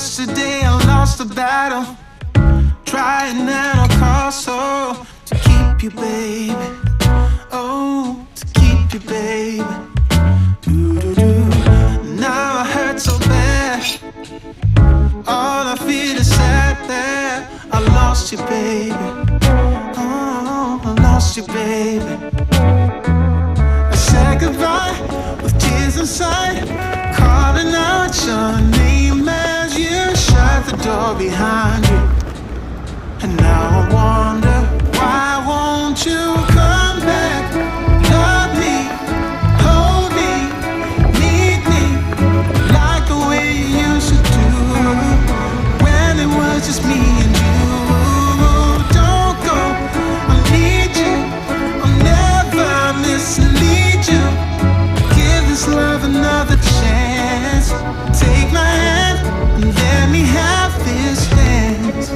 Yesterday I lost the battle, trying at all costs, oh, to keep you, baby. Oh, to keep you, baby. Now I hurt so bad, all I feel is sad that I lost you, baby. Oh, I lost you, baby. I said goodbye with tears inside, calling out your name as you shut the door behind you. And now I wonder, why won't you come back? Love me, hold me, need me, like the way you used to do, when it was just me and you. Don't go, I need you, I'll never mislead you. Give this love another chance. Take my hand and let me have this dance.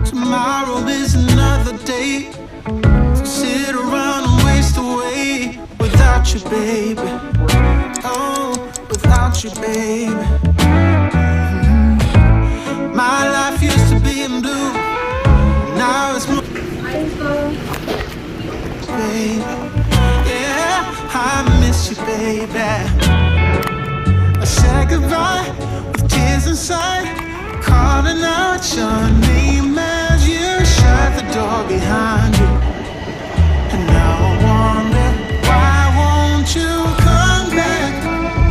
Tomorrow is another day to sit around and waste away without you, baby. Oh, without you, baby. My life used to be in blue, now it's more, baby. Yeah, I miss you, baby. I said goodbye with tears inside, calling out your name as you shut the door behind you. And now I wonder, why won't you come back?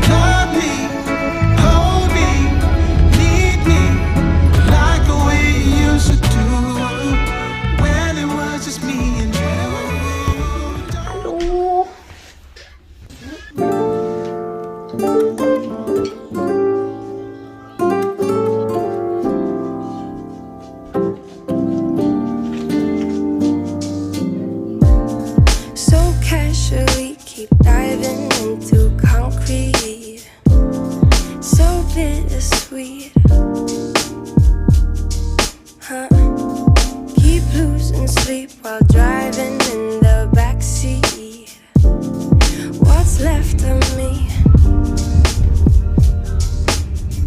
Love me, hold me, need me, like the way you used to do, when it was just me and you. So casually keep diving into concrete, so bittersweet, huh? Keep losing sleep while driving in the backseat. What's left of me?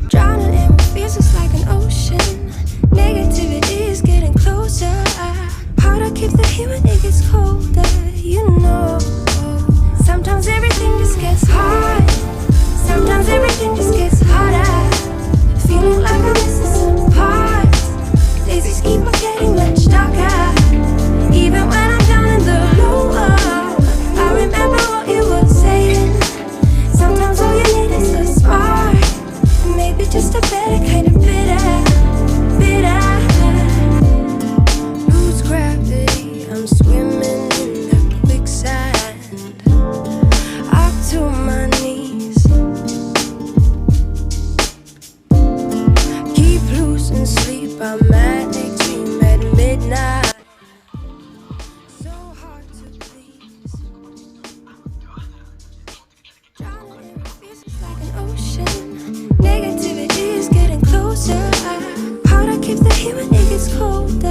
Drowning in my fears, it's like an ocean. Negativity is getting closer. Harder keeps the heat when it gets colder, you know. Sometimes everything just gets hard, sometimes everything just gets harder. Feeling like I'm missing some parts. Daisies keep on getting much darker, even when I'm down in the lower. I remember what you were saying. Sometimes all you need is a spark, maybe just a better kind of bitter. Lose gravity, I'm swimming in the quicksand, up to my knees. Keep losing sleep, I'm manic dream at midnight. So hard to please. Drowning in my fears, it's like an ocean. Negativity is getting closer. Harder keeps the heat when it gets colder.